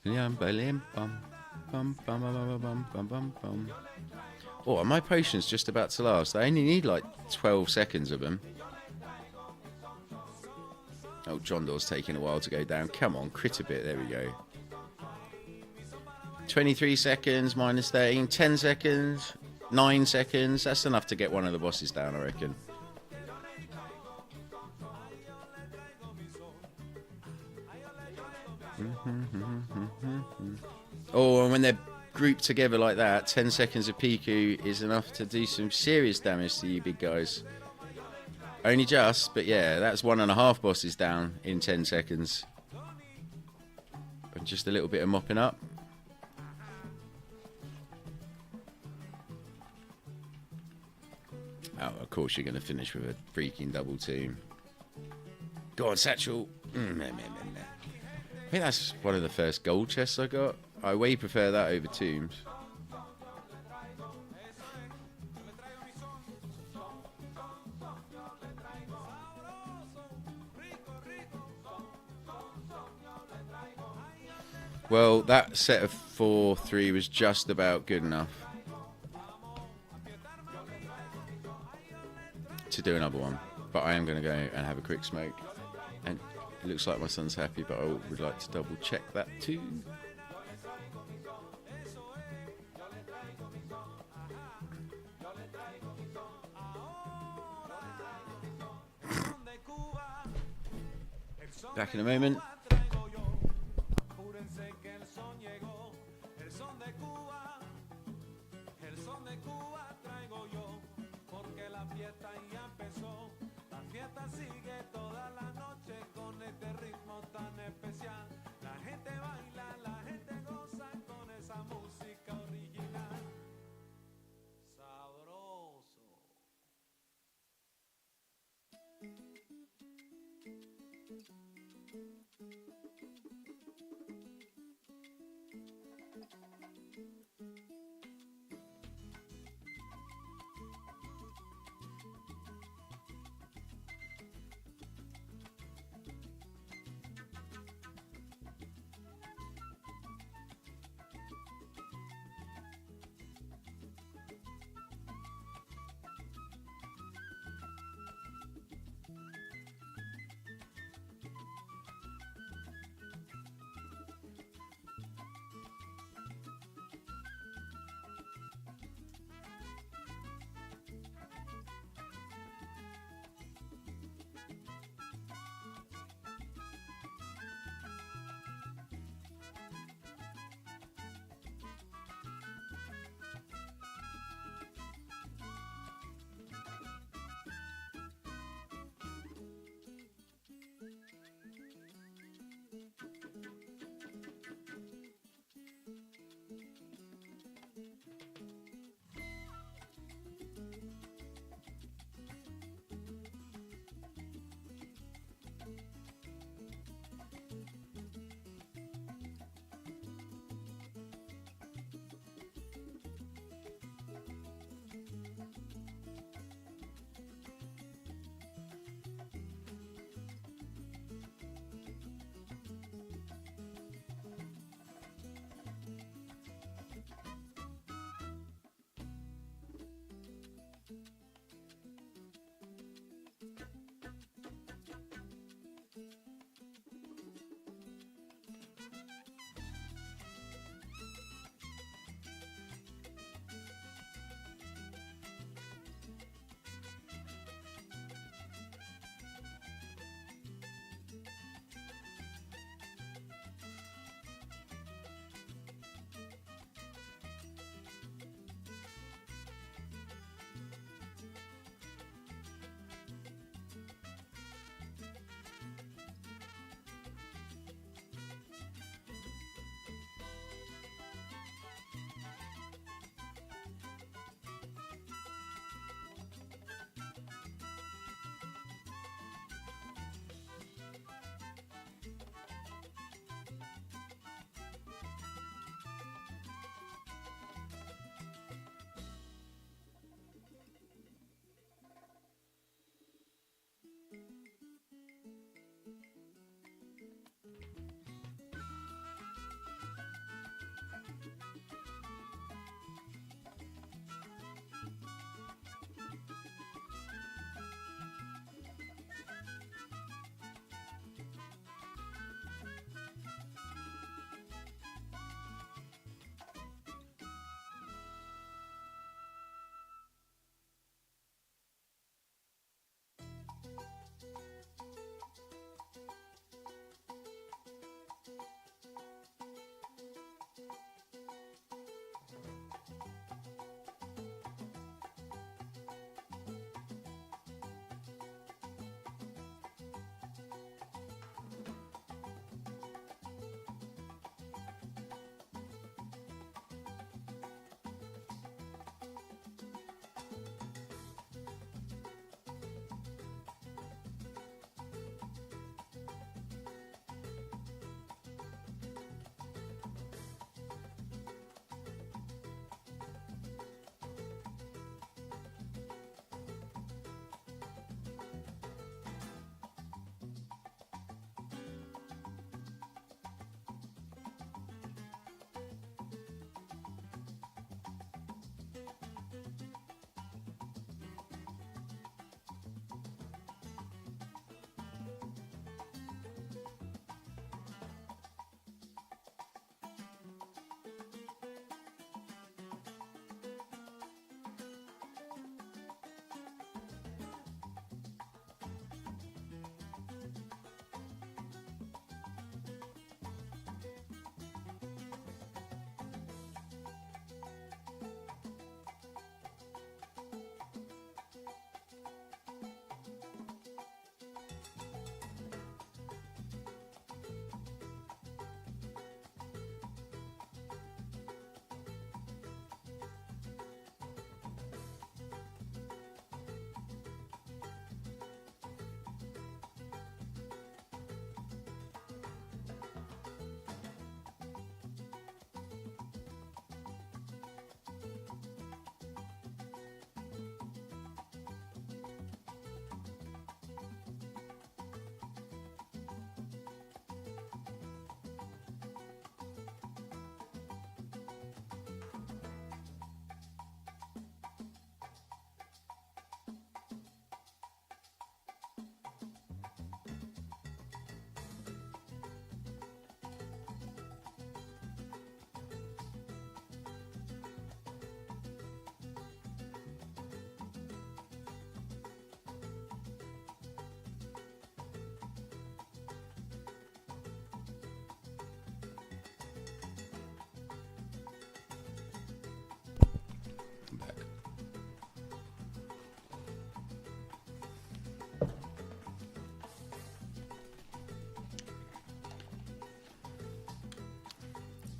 Oh, are my potions just about to last? I only need like 12 seconds of them. Oh, John Doe's taking a while to go down. Come on, crit a bit. There we go. 23 seconds, minus 13. 10 seconds. 9 seconds. That's enough to get one of the bosses down, I reckon. Oh, and when they're grouped together like that, 10 seconds of Piku is enough to do some serious damage to you big guys. Only just, but yeah, that's 1.5 bosses down in 10 seconds. And just a little bit of mopping up. Oh, of course you're going to finish with a freaking double tomb. Go on, Satchel. I think that's one of the first gold chests I got. I way prefer that over tombs. Well, that set of 4-3 was just about good enough to do another one. But I am going to go and have a quick smoke. And it looks like my son's happy, but I would like to double check that too. Back in a moment.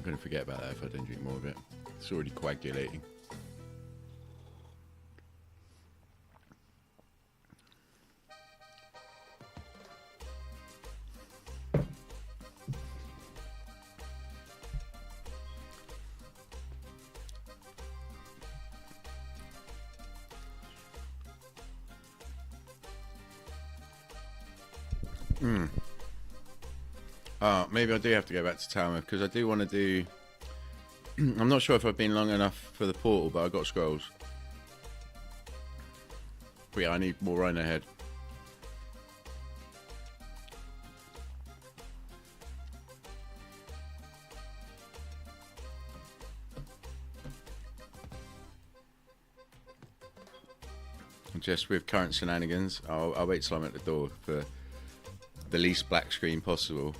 I'm going to forget about that if I don't drink more of it. It's already coagulating. Maybe I do have to go back to Talmud because I do want to do. I'm not sure if I've been long enough for the portal, but I got scrolls. But yeah, I need more Rhino Head. Just with current shenanigans, I'll wait till I'm at the door for the least black screen possible.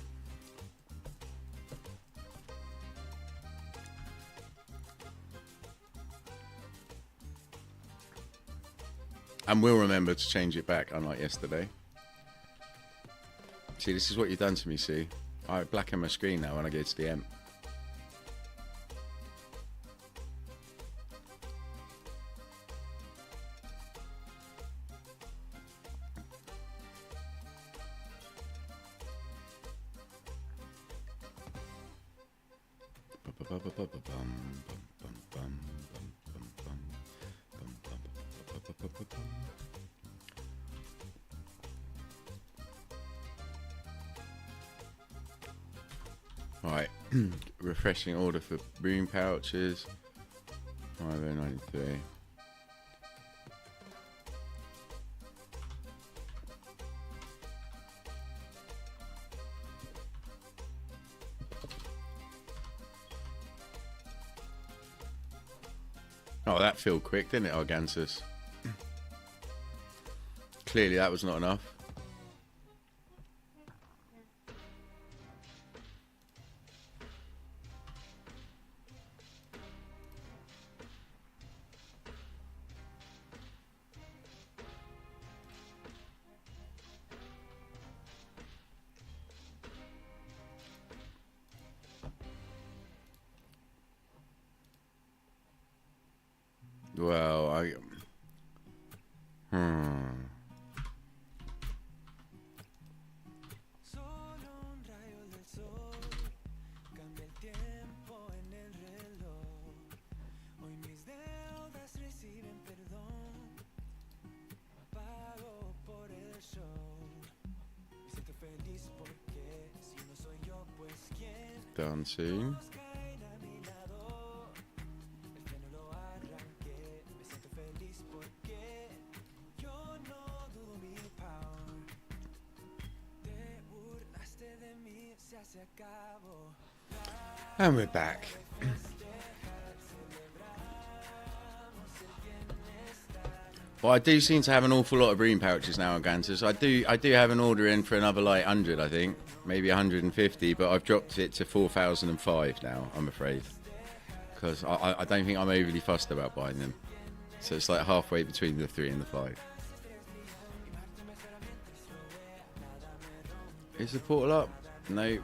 And we'll remember to change it back, unlike yesterday. See, this is what you've done to me, see? I blacken my screen now when I go to the M. Right, refreshing order for room pouches. 5093. Oh, that felt quick, didn't it, Argantus? Clearly that was not enough. Well, done soon. And we're back. Well, I do seem to have an awful lot of bream pouches now, Gantus. I do have an order in for another like 100, I think, maybe 150, but I've dropped it to 4,005 now, I'm afraid, because I don't think I'm overly fussed about buying them. So it's like halfway between the 3 and the 5. Is the portal up? No.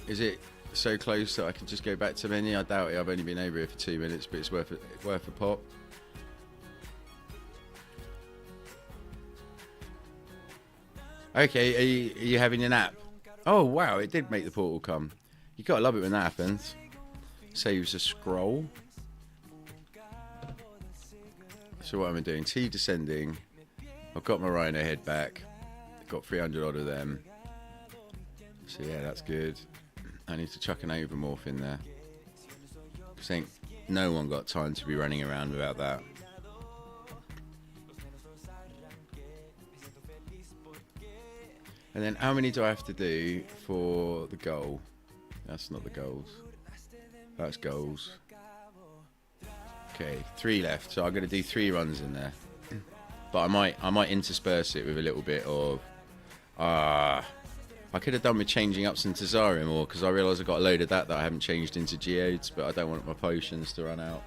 Is it so close that I can just go back to menu? I doubt it. I've only been over here for 2 minutes, but it's worth a pop. Okay, are you having a nap? Oh wow, it did make the portal come. You gotta love it when that happens. Saves a scroll. So what am I doing? T descending. I've got my Rhino Head back. I've got 300 odd of them. So yeah, that's good. I need to chuck an overmorph in there. I think no one got time to be running around without that. And then how many do I have to do for the goal? That's not the goals. That's goals. Okay, 3 left. So I'm going to do 3 runs in there. But I might intersperse it with a little bit of... I could have done with changing up some Tazarium more, because I realise I've got a load of that I haven't changed into Geodes, but I don't want my potions to run out.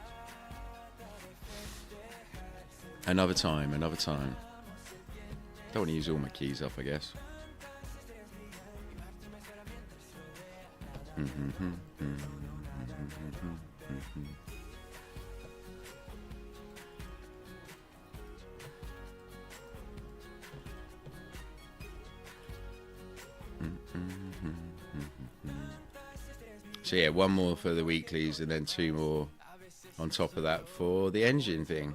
Another time, another time. Don't want to use all my keys up, I guess. So yeah, one more for the weeklies and then 2 more on top of that for the engine thing.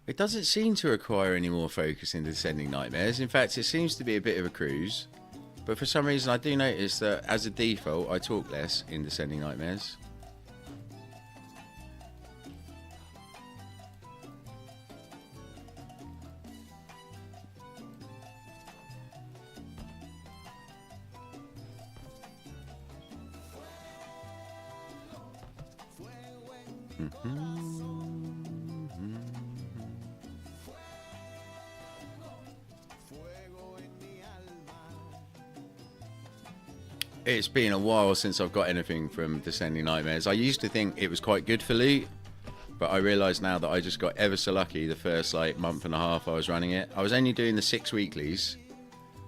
It doesn't seem to require any more focus in Descending Nightmares. In fact, it seems to be a bit of a cruise. But for some reason, I do notice that as a default, I talk less in Descending Nightmares. It's been a while since I've got anything from Descending Nightmares. I used to think it was quite good for loot, but I realise now that I just got ever so lucky the first month and a half I was running it. I was only doing the 6 weeklies,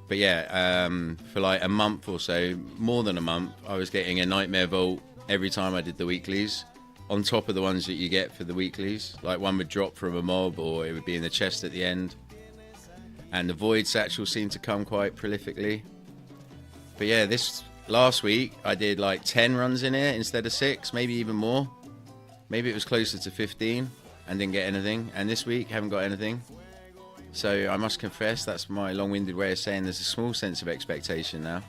but yeah, for a month or so, more than a month, I was getting a Nightmare Vault every time I did the weeklies, on top of the ones that you get for the weeklies. Like one would drop from a mob, or it would be in the chest at the end. And the Void Satchel seemed to come quite prolifically. But yeah, this last week I did 10 runs in it instead of 6, maybe even more. Maybe it was closer to 15 and didn't get anything. And this week haven't got anything. So I must confess, that's my long-winded way of saying there's a small sense of expectation now,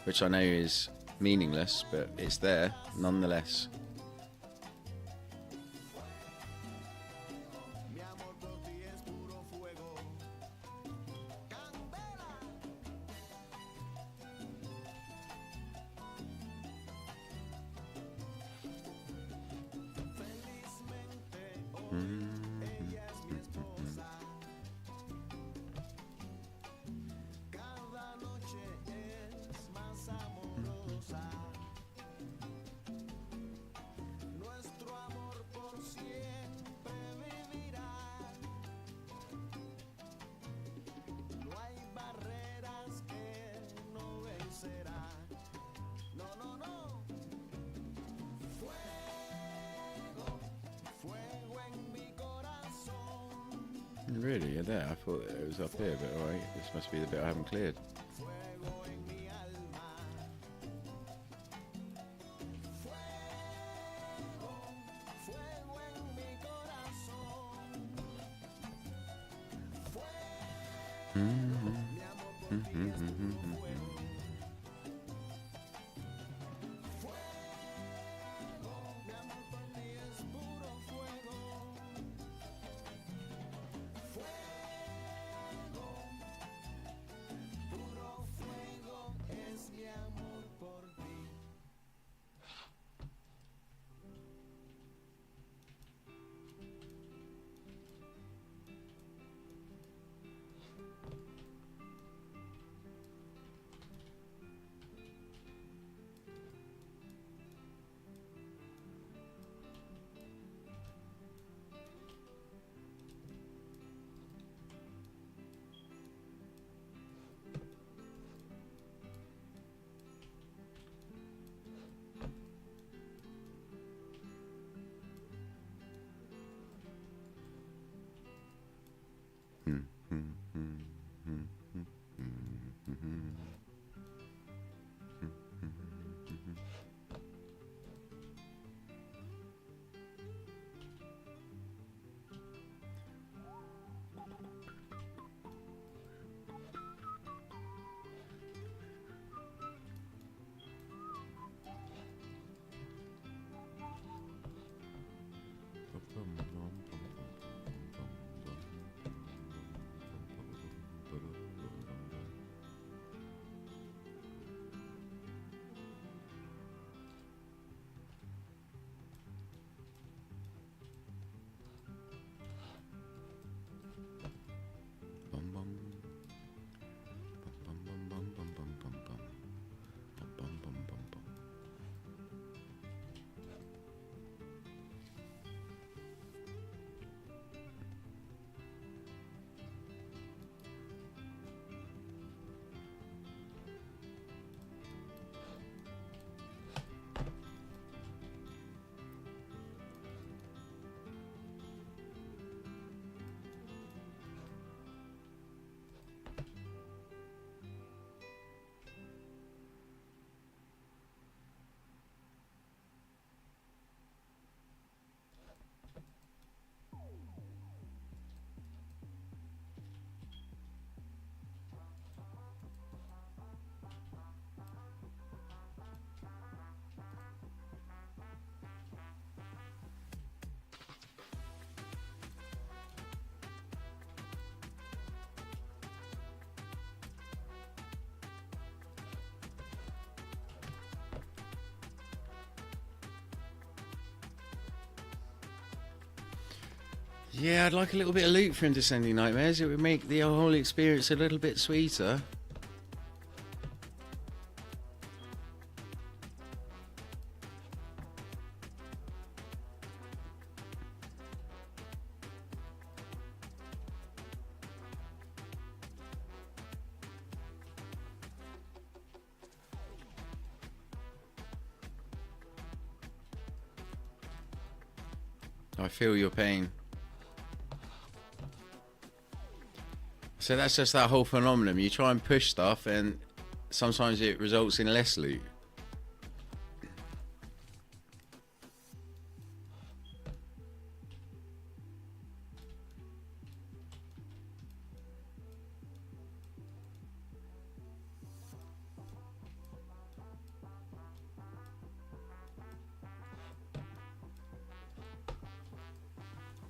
which I know is meaningless, but it's there nonetheless. Really? You're there? I thought it was up here, but alright, this must be the bit I haven't cleared. Yeah, I'd like a little bit of loot from Descending Nightmares. It would make the whole experience a little bit sweeter. I feel your pain. So that's just that whole phenomenon. You try and push stuff and sometimes it results in less loot.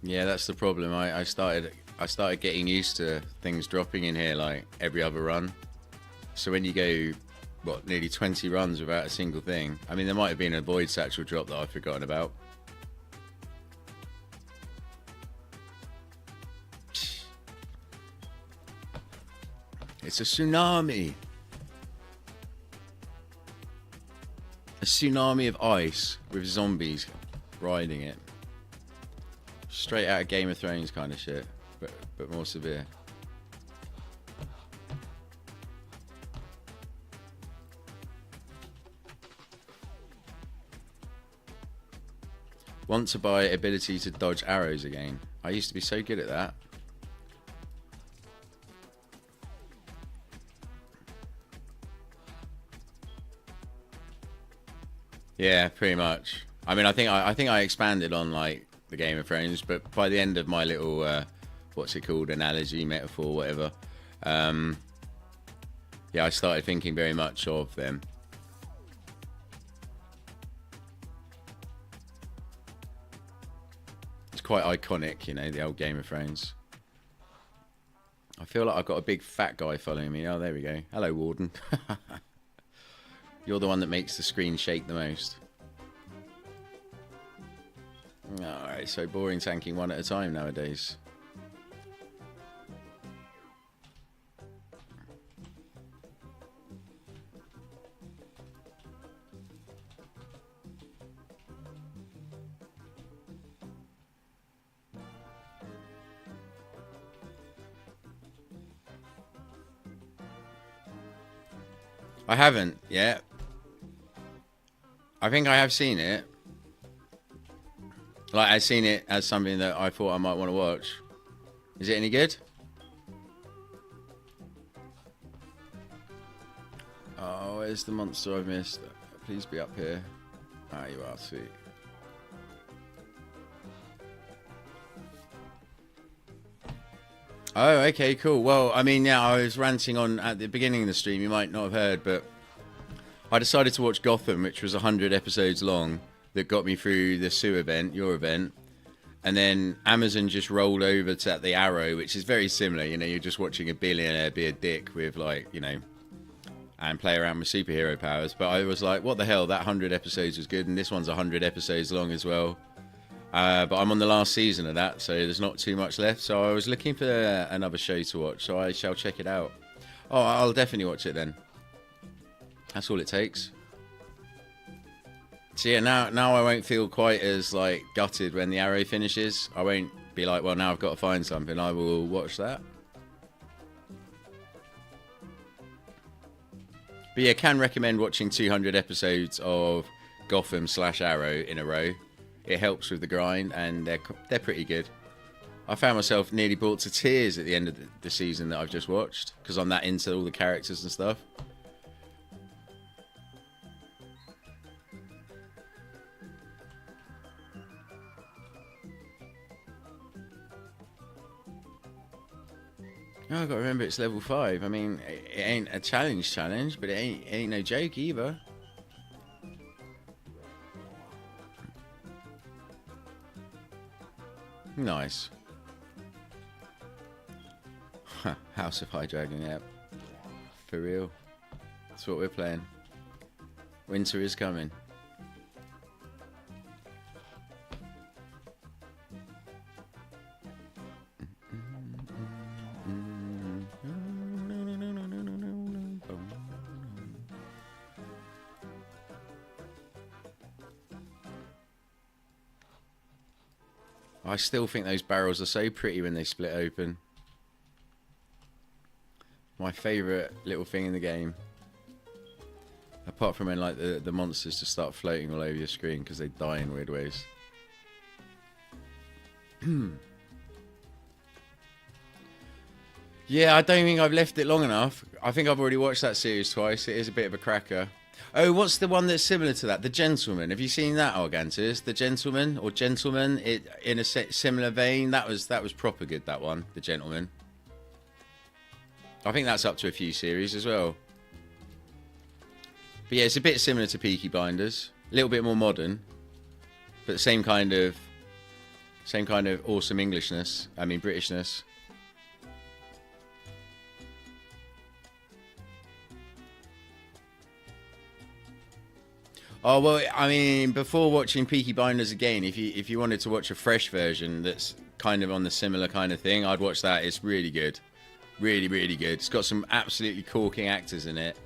Yeah, that's the problem. I started getting used to things dropping in here like every other run. So when you go, what, nearly 20 runs without a single thing. I mean, there might have been a void satchel drop that I've forgotten about. It's a tsunami. A tsunami of ice with zombies riding it. Straight out of Game of Thrones kind of shit, but more severe. Want to buy ability to dodge arrows again. I used to be so good at that. Yeah, pretty much. I mean, I think I expanded on like the Game of Thrones, but by the end of my little what's it called, analogy, metaphor, whatever, yeah, I started thinking very much of them. It's quite iconic, you know, the old Game of Thrones. I feel like I've got a big fat guy following me. Oh, there we go. Hello, Warden. You're the one that makes the screen shake the most. Alright, so boring tanking one at a time nowadays. I haven't yet. I think I have seen it. Like, I've seen it as something that I thought I might want to watch. Is it any good? Oh, where's the monster I've missed? Please be up here. Ah, you are, sweet. Oh, okay, cool. Well, I mean, yeah, I was ranting on at the beginning of the stream. You might not have heard, but I decided to watch Gotham, which was 100 episodes long, that got me through the Sue event, your event. And then Amazon just rolled over to the Arrow, which is very similar. You know, you're just watching a billionaire be a dick with, like, you know, and play around with superhero powers. But I was like, what the hell? That 100 episodes was good, and this one's 100 episodes long as well. But I'm on the last season of that, so there's not too much left. So I was looking for another show to watch, so I shall check it out. Oh, I'll definitely watch it then. That's all it takes. So yeah, now I won't feel quite as like gutted when the Arrow finishes. I won't be like, well, now I've got to find something. I will watch that. But yeah, can recommend watching 200 episodes of Gotham/Arrow in a row. It helps with the grind, and they're pretty good. I found myself nearly brought to tears at the end of the season that I've just watched, because I'm that into all the characters and stuff. Oh, I've got to remember it's level 5. I mean, it ain't a challenge, but it ain't no joke either. Nice. House of High Dragon, yep. For real. That's what we're playing. Winter is coming. I still think those barrels are so pretty when they split open. My favourite little thing in the game. Apart from when like the monsters just start floating all over your screen because they die in weird ways. Yeah, I don't think I've left it long enough. I think I've already watched that series twice. It is a bit of a cracker. Oh, what's the one that's similar to that? The Gentleman. Have you seen that, Argantus? The Gentleman or Gentleman? It in a similar vein. That was proper good. That one, The Gentleman. I think that's up to a few series as well. But yeah, it's a bit similar to Peaky Blinders. A little bit more modern, but the same kind of awesome Englishness. I mean Britishness. Oh well, I mean, before watching Peaky Blinders again, if you wanted to watch a fresh version that's kind of on the similar kind of thing, I'd watch that. It's really good, really good. It's got some absolutely corking actors in it.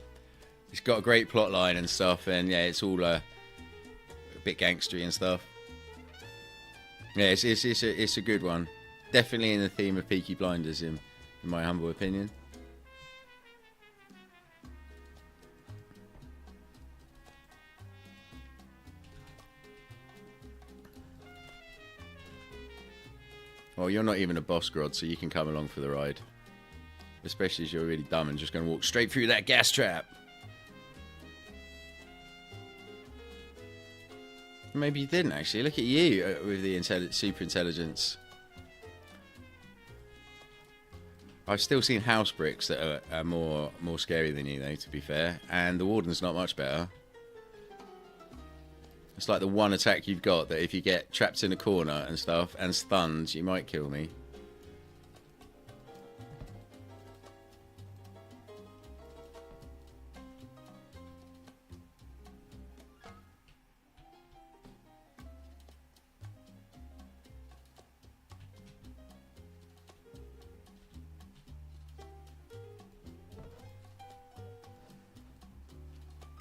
It's got a great plot line and stuff, and yeah, it's all a bit gangstery and stuff. Yeah, it's a good one. Definitely in the theme of Peaky Blinders, in my humble opinion. Well, you're not even a boss, Grod, so you can come along for the ride. Especially as you're really dumb and just going to walk straight through that gas trap. Maybe you didn't, actually. Look at you with the super intelligence. I've still seen house bricks that are more scary than you, though, to be fair. And the Warden's not much better. It's like the one attack you've got that if you get trapped in a corner and stuff and stunned, you might kill me.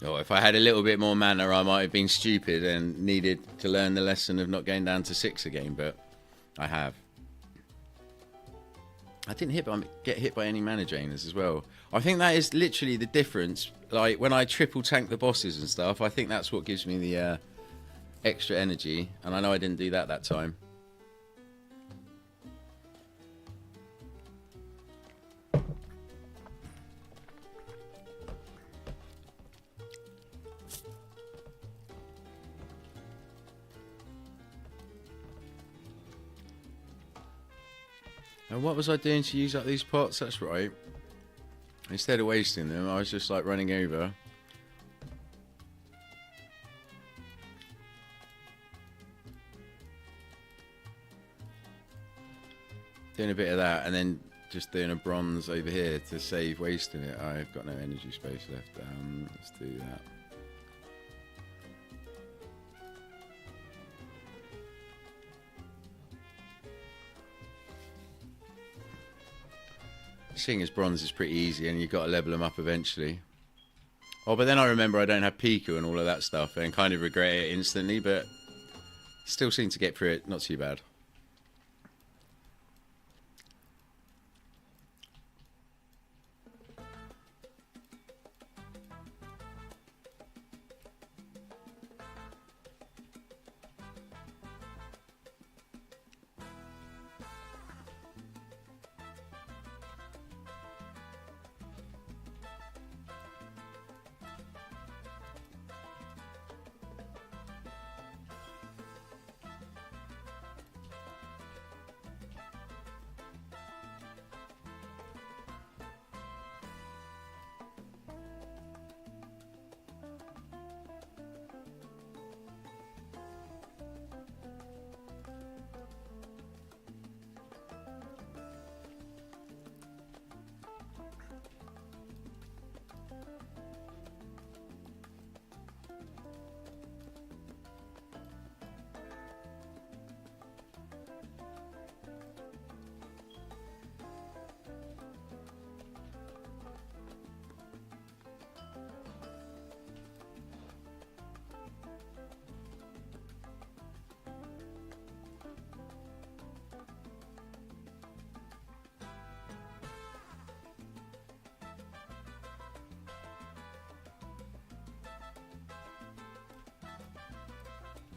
Oh, if I had a little bit more mana, I might have been stupid and needed to learn the lesson of not going down to 6 again, but I have. I didn't get hit by any mana drainers as well. I think that is literally the difference. Like, when I triple tank the bosses and stuff, I think that's what gives me the extra energy, and I know I didn't do that time. And what was I doing to use up these pots? That's right. Instead of wasting them, I was just like running over. Doing a bit of that and then just doing a bronze over here to save wasting it. I've got no energy space left. Let's do that. Seeing as bronze is pretty easy and you've got to level them up eventually. Oh, but then I remember I don't have Piku and all of that stuff and kind of regret it instantly, but still seem to get through it not too bad.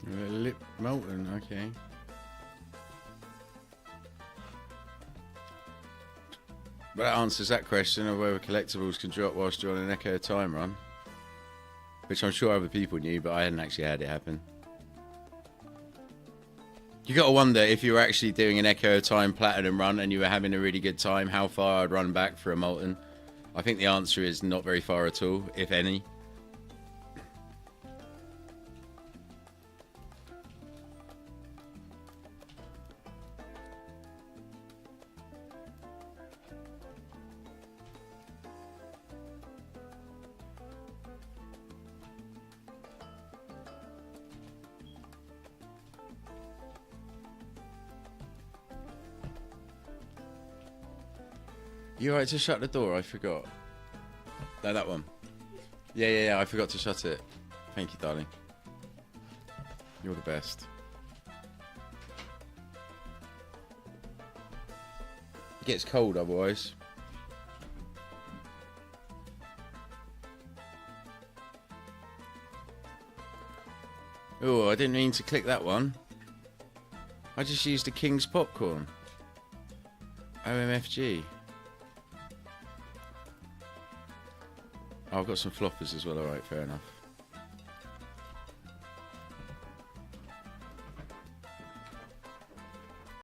Lip molten, okay. But that answers that question of whether collectibles can drop whilst you're on an Echo of Time run. Which I'm sure other people knew, but I hadn't actually had it happen. You got to wonder if you were actually doing an Echo of Time Platinum run and you were having a really good time, how far I'd run back for a Molten. I think the answer is not very far at all, if any. You alright to shut the door? I forgot. No, that one. Yeah, I forgot to shut it. Thank you, darling. You're the best. It gets cold otherwise. Oh, I didn't mean to click that one. I just used the King's Popcorn. OMFG. Oh, I've got some floppers as well, alright, fair enough.